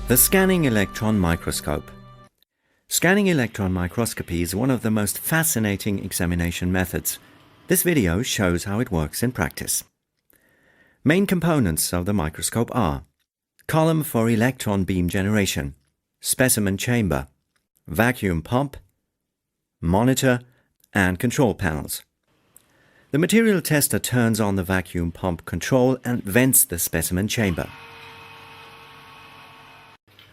The Scanning Electron Microscope. Scanning electron microscopy is one of the most fascinating examination methods. This video shows how it works in practice. Main components of the microscope are column for electron beam generation, specimen chamber, vacuum pump, monitor, and control panels. The material tester turns on the vacuum pump control and vents the specimen chamber.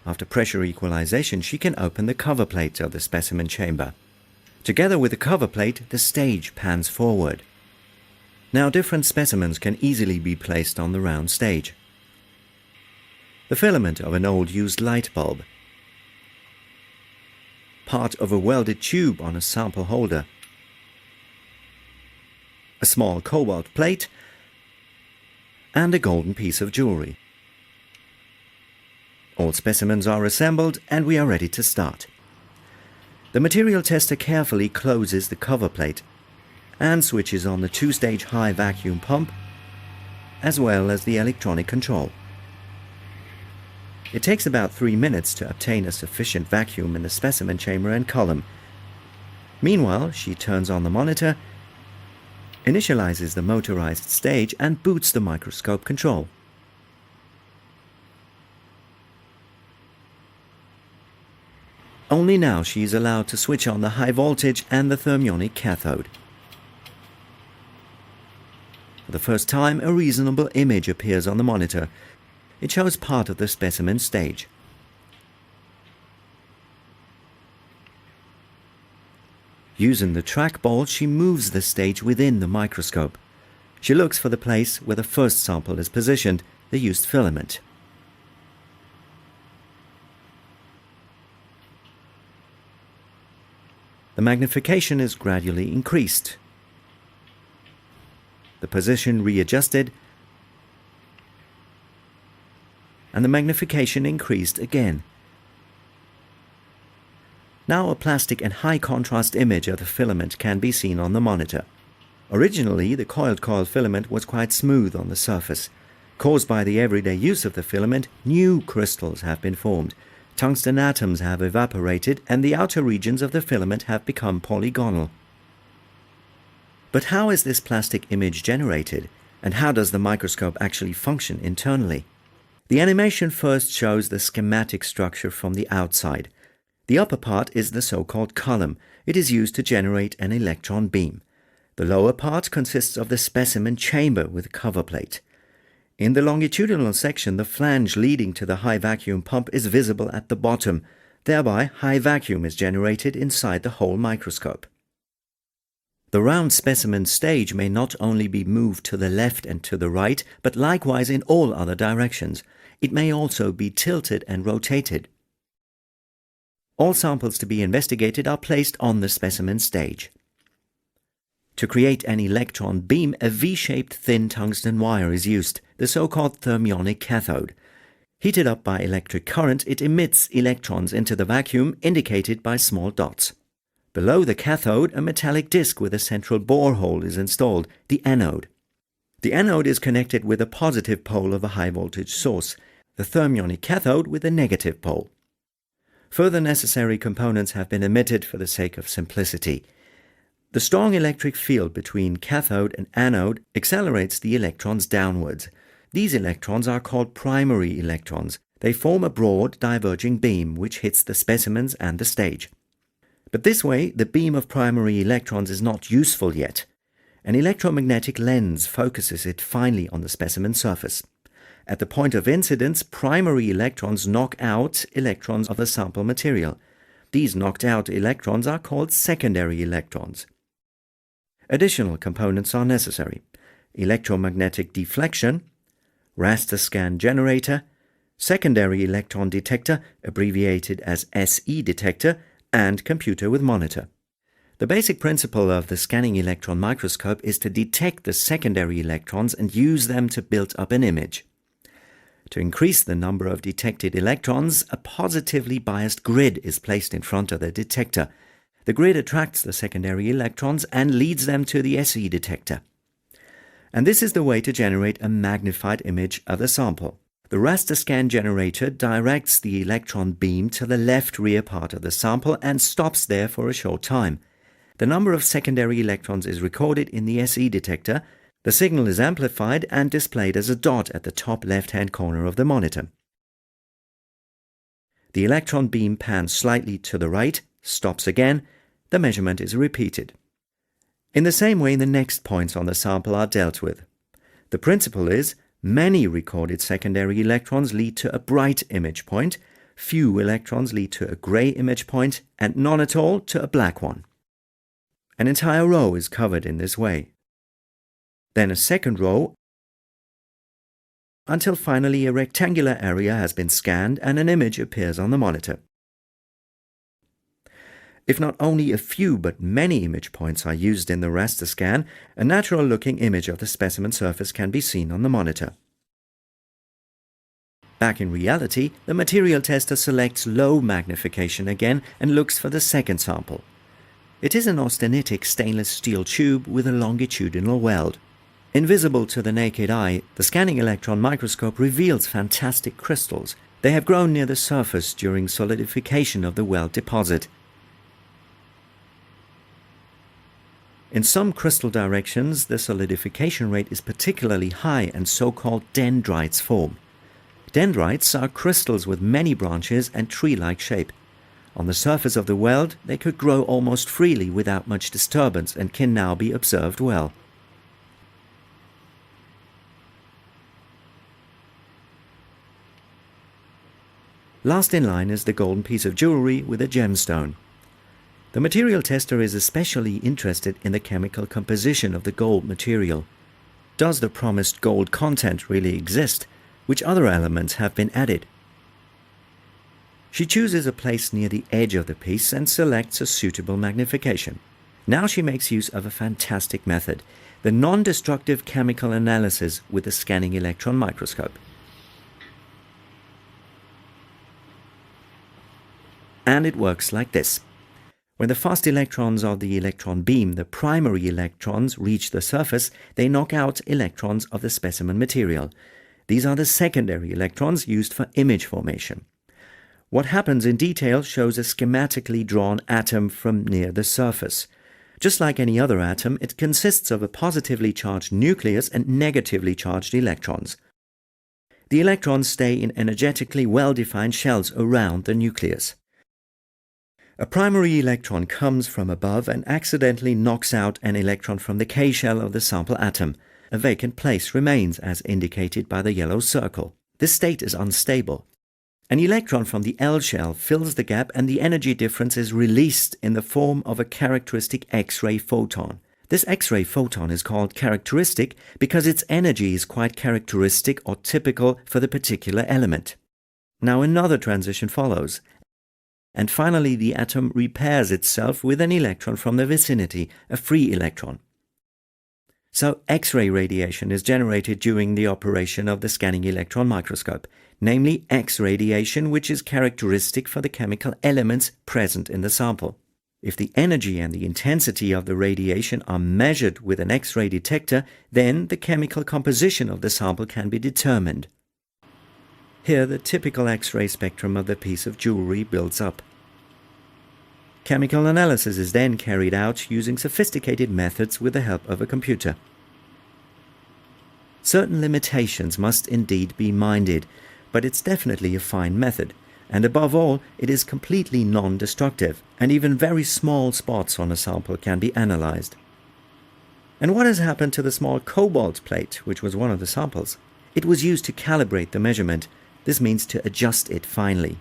After pressure equalization, she can open the cover plate of the specimen chamber. Together with the cover plate, the stage pans forward. Now different specimens can easily be placed on the round stage. The filament of an old used light bulb, part of a welded tube on a sample holder, a small cobalt plate, and a golden piece of jewelry. All specimens are assembled and we are ready to start. The material tester carefully closes the cover plate and switches on the two-stage high vacuum pump as well as the electronic control. It takes about 3 minutes to obtain a sufficient vacuum in the specimen chamber and column. Meanwhile, she turns on the monitor, initializes the motorized stage and boots the microscope control. Only now she is allowed to switch on the high voltage and the thermionic cathode. For the first time, a reasonable image appears on the monitor. It shows part of the specimen stage. Using the trackball, she moves the stage within the microscope. She looks for the place where the first sample is positioned, the used filament. The magnification is gradually increased, the position readjusted, and the magnification increased again. Now a plastic and high contrast image of the filament can be seen on the monitor. Originally, the coiled coil filament was quite smooth on the surface. Caused by the everyday use of the filament, new crystals have been formed. Tungsten atoms have evaporated and the outer regions of the filament have become polygonal. But how is this plastic image generated, and how does the microscope actually function internally? The animation first shows the schematic structure from the outside. The upper part is the so-called column. It is used to generate an electron beam. The lower part consists of the specimen chamber with cover plate. In the longitudinal section, the flange leading to the high vacuum pump is visible at the bottom. Thereby, high vacuum is generated inside the whole microscope. The round specimen stage may not only be moved to the left and to the right, but likewise in all other directions. It may also be tilted and rotated. All samples to be investigated are placed on the specimen stage. To create an electron beam, a V-shaped thin tungsten wire is used, the so-called thermionic cathode. Heated up by electric current, it emits electrons into the vacuum, indicated by small dots. Below the cathode, a metallic disc with a central borehole is installed, the anode. The anode is connected with a positive pole of a high-voltage source, the thermionic cathode with a negative pole. Further necessary components have been omitted for the sake of simplicity. The strong electric field between cathode and anode accelerates the electrons downwards. These electrons are called primary electrons. They form a broad, diverging beam which hits the specimens and the stage. But this way, the beam of primary electrons is not useful yet. An electromagnetic lens focuses it finely on the specimen surface. At the point of incidence, primary electrons knock out electrons of the sample material. These knocked out electrons are called secondary electrons. Additional components are necessary: electromagnetic deflection, raster scan generator, secondary electron detector, abbreviated as SE detector, and computer with monitor. The basic principle of the scanning electron microscope is to detect the secondary electrons and use them to build up an image. To increase the number of detected electrons, a positively biased grid is placed in front of the detector. The grid attracts the secondary electrons and leads them to the SE detector. And this is the way to generate a magnified image of the sample. The raster scan generator directs the electron beam to the left rear part of the sample and stops there for a short time. The number of secondary electrons is recorded in the SE detector. The signal is amplified and displayed as a dot at the top left-hand corner of the monitor. The electron beam pans slightly to the right, stops again. The measurement is repeated. In the same way, the next points on the sample are dealt with. The principle is, many recorded secondary electrons lead to a bright image point, few electrons lead to a grey image point, and none at all to a black one. An entire row is covered in this way. Then a second row, until finally a rectangular area has been scanned and an image appears on the monitor. If not only a few but many image points are used in the raster scan, a natural-looking image of the specimen surface can be seen on the monitor. Back in reality, the material tester selects low magnification again and looks for the second sample. It is an austenitic stainless steel tube with a longitudinal weld. Invisible to the naked eye, the scanning electron microscope reveals fantastic crystals. They have grown near the surface during solidification of the weld deposit. In some crystal directions, the solidification rate is particularly high and so-called dendrites form. Dendrites are crystals with many branches and tree-like shape. On the surface of the weld, they could grow almost freely without much disturbance and can now be observed well. Last in line is the golden piece of jewelry with a gemstone. The material tester is especially interested in the chemical composition of the gold material. Does the promised gold content really exist? Which other elements have been added? She chooses a place near the edge of the piece and selects a suitable magnification. Now she makes use of a fantastic method, the non-destructive chemical analysis with the scanning electron microscope. And it works like this. When the fast electrons of the electron beam, the primary electrons, reach the surface, they knock out electrons of the specimen material. These are the secondary electrons used for image formation. What happens in detail shows a schematically drawn atom from near the surface. Just like any other atom, it consists of a positively charged nucleus and negatively charged electrons. The electrons stay in energetically well-defined shells around the nucleus. A primary electron comes from above and accidentally knocks out an electron from the K shell of the sample atom. A vacant place remains as indicated by the yellow circle. This state is unstable. An electron from the L shell fills the gap and the energy difference is released in the form of a characteristic X-ray photon. This X-ray photon is called characteristic because its energy is quite characteristic or typical for the particular element. Now another transition follows. And finally the atom repairs itself with an electron from the vicinity, a free electron. So X-ray radiation is generated during the operation of the scanning electron microscope, namely X-radiation, which is characteristic for the chemical elements present in the sample. If the energy and the intensity of the radiation are measured with an X-ray detector, then the chemical composition of the sample can be determined. Here the typical X-ray spectrum of the piece of jewelry builds up. Chemical analysis is then carried out using sophisticated methods with the help of a computer. Certain limitations must indeed be minded, but it's definitely a fine method, and above all, it is completely non-destructive, and even very small spots on a sample can be analyzed. And what has happened to the small cobalt plate, which was one of the samples? It was used to calibrate the measurement. This means to adjust it finely.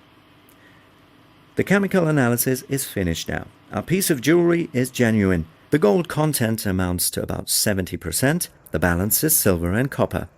The chemical analysis is finished now. Our piece of jewelry is genuine. The gold content amounts to about 70%. The balance is silver and copper.